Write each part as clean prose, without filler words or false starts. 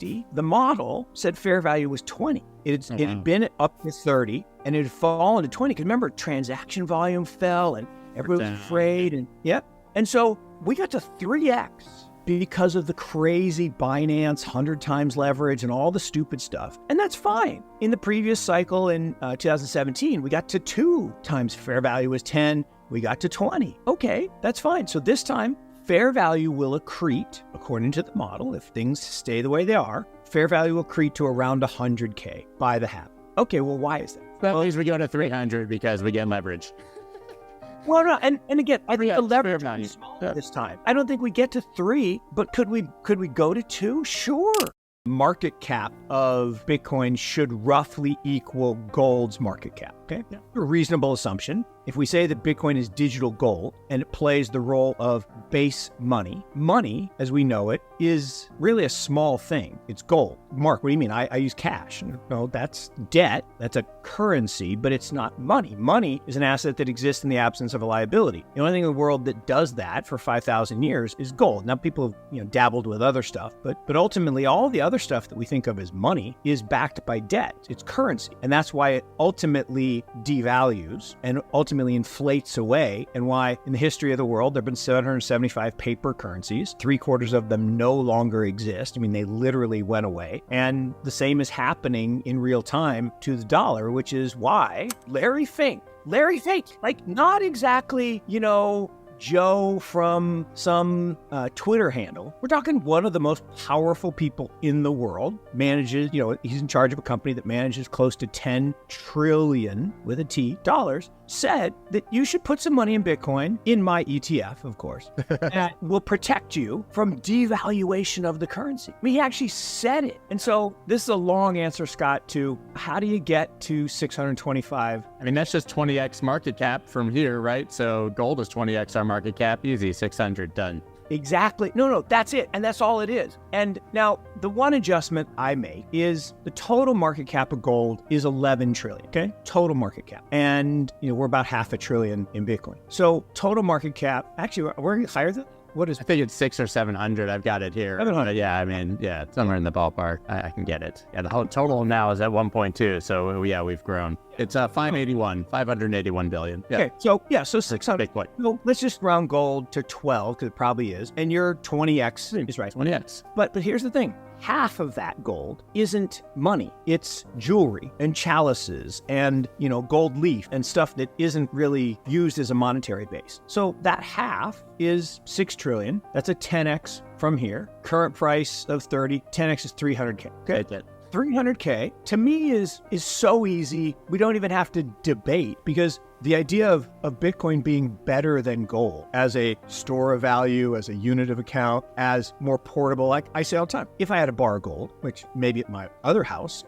60, the model said fair value was 20. It had been up to 30 and it had fallen to 20. Because remember, transaction volume fell and everybody was afraid. And so we got to 3x because of the crazy Binance 100 times leverage and all the stupid stuff. And that's fine. In the previous cycle in 2017, we got to 2 times fair value was 10. We got to 20. Okay, that's fine. So this time, fair value will accrete, according to the model, if things stay the way they are, fair value will accrete to around 100K by the half. Okay, well, why is that? Well, at least we go to 300 because we get leverage. Well, no, and again, I think the leverage is small this time. I don't think we get to 3, but could we go to 2? Sure. Market cap of Bitcoin should roughly equal gold's market cap, okay? Yeah. A reasonable assumption. If we say that Bitcoin is digital gold and it plays the role of base money, money, as we know it, is really a small thing. It's gold. Mark, what do you mean? I use cash. No, that's debt. That's a currency, but it's not money. Money is an asset that exists in the absence of a liability. The only thing in the world that does that for 5,000 years is gold. Now, people have dabbled with other stuff, but ultimately all the other stuff that we think of as money is backed by debt. It's currency. And that's why it ultimately devalues and ultimately inflates away, and why in the history of the world there have been 775 paper currencies. 3/4 of them no longer exist. I mean, they literally went away. And the same is happening in real time to the dollar, which is why Larry Fink, like not exactly, Joe from some Twitter handle. We're talking one of the most powerful people in the world, manages, he's in charge of a company that manages close to 10 trillion, with a T, dollars, said that you should put some money in Bitcoin, in my ETF, of course, that will protect you from devaluation of the currency. I mean, he actually said it. And so this is a long answer, Scott, to how do you get to 625? I mean, that's just 20x market cap from here, right? So gold is 20x our market cap, easy, 600, done. Exactly. No, that's it. And that's all it is. And now the one adjustment I make is the total market cap of gold is 11 trillion, okay? Total market cap. And, we're about $500 billion in Bitcoin. So total market cap, actually, we're higher than what is? I think it's 600 or 700. I've got it here. 700. Yeah, I mean, somewhere in the ballpark. I can get it. Yeah, the whole total now is at 1.2. So yeah, we've grown. It's 581 billion. Yeah. Okay, so 600. Bitcoin. So let's just round gold to 12 because it probably is, and your 20x is right. 20x. But here's the thing. Half of that gold isn't money. It's jewelry and chalices and, gold leaf and stuff that isn't really used as a monetary base. So that half is 6 trillion. That's a 10x from here. Current price of 30, 10x is 300K. Okay. 300K to me is so easy. We don't even have to debate, because the idea of Bitcoin being better than gold as a store of value, as a unit of account, as more portable, like I say all the time, if I had a bar of gold, which maybe at my other house,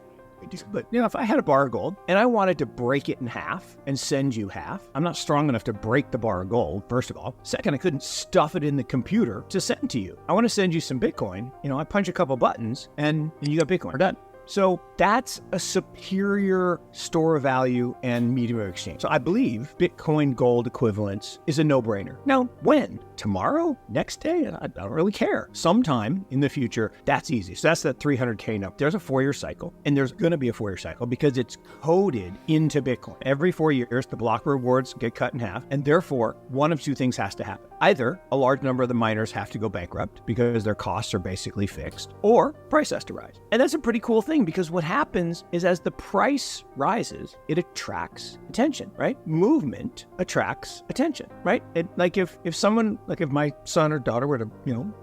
but if I had a bar of gold and I wanted to break it in half and send you half, I'm not strong enough to break the bar of gold, first of all. Second, I couldn't stuff it in the computer to send to you. I want to send you some Bitcoin. I punch a couple buttons and you got Bitcoin. We're done. So that's a superior store of value and medium of exchange. So I believe Bitcoin gold equivalence is a no-brainer. Now, when? Tomorrow? Next day? I don't really care. Sometime in the future, that's easy. So that's that 300K number. There's a 4-year cycle, and there's going to be a 4-year cycle because it's coded into Bitcoin. Every 4 years, the block rewards get cut in half, and therefore, one of two things has to happen. Either a large number of the miners have to go bankrupt because their costs are basically fixed, or price has to rise. And that's a pretty cool thing, because what happens is as the price rises, it attracts attention, right? Movement attracts attention, right? Like if someone, like if my son or daughter were to,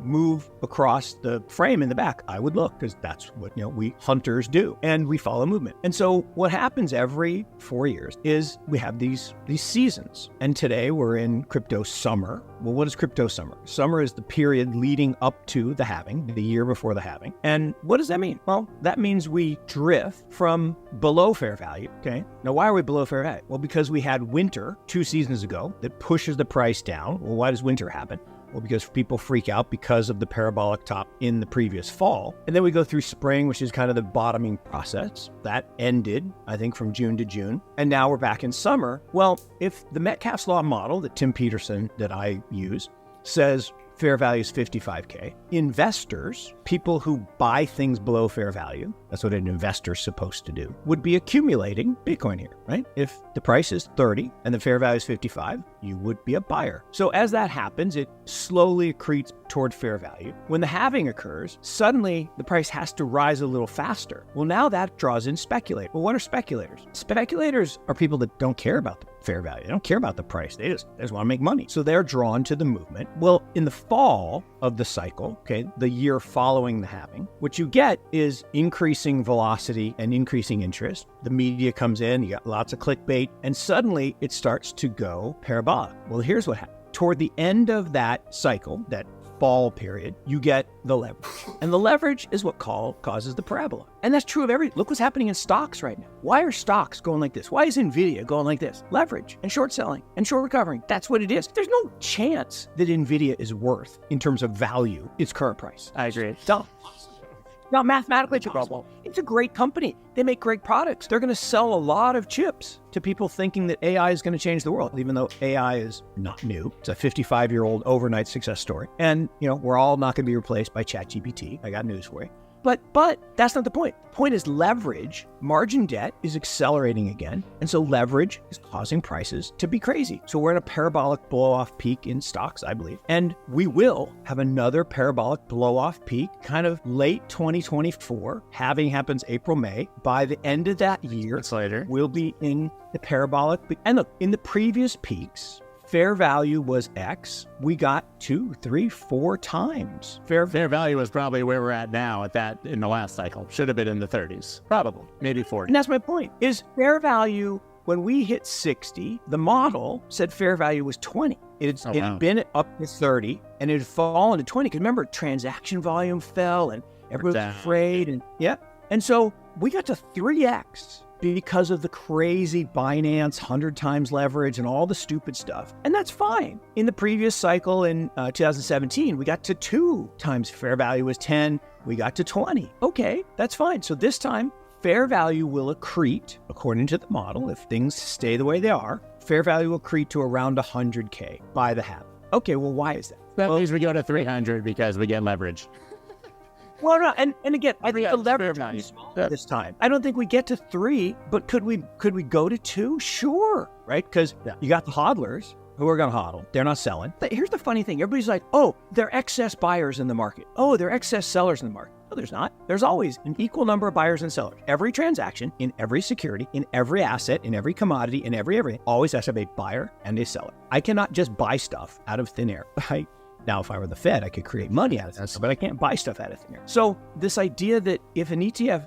move across the frame in the back, I would look, because that's what, we hunters do, and we follow movement. And so what happens every 4 years is we have these seasons. And today we're in crypto summer. Well, what is crypto summer? Summer is the period leading up to the halving, the year before the halving. And what does that mean? Well, that means we drift from below fair value, okay? Now, why are we below fair value? Well, because we had winter 2 seasons ago that pushes the price down. Well, why does winter happen? Well, because people freak out because of the parabolic top in the previous fall. And then we go through spring, which is kind of the bottoming process. That ended, I think, from June to June. And now we're back in summer. Well, if the Metcalfe's Law model that Tim Peterson, that I use, says fair value is 55K. Investors, people who buy things below fair value, that's what an investor's supposed to do, would be accumulating Bitcoin here, right? If the price is 30 and the fair value is 55, you would be a buyer. So as that happens, it slowly accretes toward fair value. When the halving occurs, suddenly the price has to rise a little faster. Well, now that draws in speculators. Well, what are speculators? Speculators are people that don't care about the fair value. They don't care about the price. They just want to make money. So they're drawn to the movement. Well, in the fall of the cycle, okay, the year following the halving, what you get is increasing velocity and increasing interest. The media comes in, you got lots of clickbait, and suddenly it starts to go parabolic. Well, here's what happened. Toward the end of that cycle, that fall period, you get the leverage. And the leverage is what causes the parabola. And that's true of look what's happening in stocks right now. Why are stocks going like this? Why is Nvidia going like this? Leverage and short selling and short recovering. That's what it is. There's no chance that Nvidia is worth, in terms of value, its current price. I agree. Dumb. Not mathematically possible. It's a great company. They make great products. They're going to sell a lot of chips to people thinking that AI is going to change the world, even though AI is not new. It's a 55-year-old overnight success story. And, we're all not going to be replaced by ChatGPT. I got news for you. But that's not the point. The point is leverage, margin debt is accelerating again. And so leverage is causing prices to be crazy. So we're in a parabolic blow-off peak in stocks, I believe. And we will have another parabolic blow-off peak kind of late 2024. Halving happens April, May. By the end of that year, it's later, we'll be in the parabolic. And look, in the previous peaks, fair value was X. We got 2, 3, 4 times. Fair value was probably where we're at now in the last cycle. Should have been in the 30s. Probably. Maybe 40. And that's my point, is fair value, when we hit 60, the model said fair value was 20. It had been up to 30 and it had fallen to 20. Because remember, transaction volume fell and everyone was afraid. And so we got to 3X. Because of the crazy Binance 100 times leverage and all the stupid stuff. And that's fine. In the previous cycle in 2017, we got to 2 times fair value was 10. We got to 20. Okay, that's fine. So this time, fair value will accrete, according to the model, if things stay the way they are, fair value will accrete to around 100K by the halving. Okay, well, why is that? That means we go to 300 because we get leverage. Well, no, and again, I think the leverage is small this time. I don't think we get to 3, but could we go to 2? Sure, right? Because you got the hodlers who are going to hodl. They're not selling. But here's the funny thing. Everybody's like, oh, there are excess buyers in the market. Oh, there are excess sellers in the market. No, there's not. There's always an equal number of buyers and sellers. Every transaction, in every security, in every asset, in every commodity, in everything, always has to have a buyer and a seller. I cannot just buy stuff out of thin air. Now, if I were the Fed, I could create money out of this, but I can't buy stuff out of thin air. So this idea that if an ETF,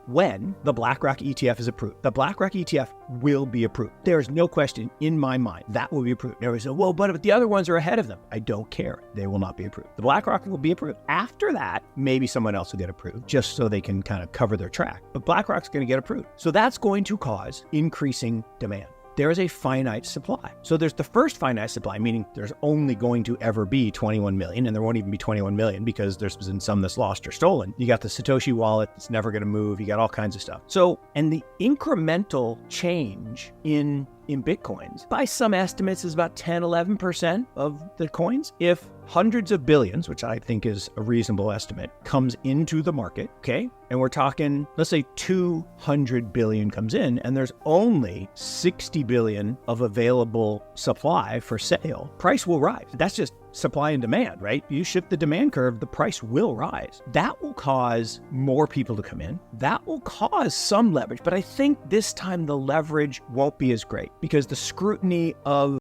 when the BlackRock ETF is approved, the BlackRock ETF will be approved. There is no question in my mind that will be approved. Everybody says, well, but the other ones are ahead of them. I don't care. They will not be approved. The BlackRock will be approved. After that, maybe someone else will get approved just so they can kind of cover their track. But BlackRock's going to get approved. So that's going to cause increasing demand. There is a finite supply. So there's the first finite supply, meaning there's only going to ever be 21 million, and there won't even be 21 million because there's been some that's lost or stolen. You got the Satoshi wallet that's never going to move. You got all kinds of stuff. So, and the incremental change in Bitcoins, by some estimates, is about 10, 11% of the coins. If hundreds of billions, which I think is a reasonable estimate, comes into the market, okay? And we're talking, let's say 200 billion comes in, and there's only 60 billion of available supply for sale, price will rise. That's just supply and demand, right? You shift the demand curve, the price will rise. That will cause more people to come in. That will cause some leverage, but I think this time the leverage won't be as great because the scrutiny of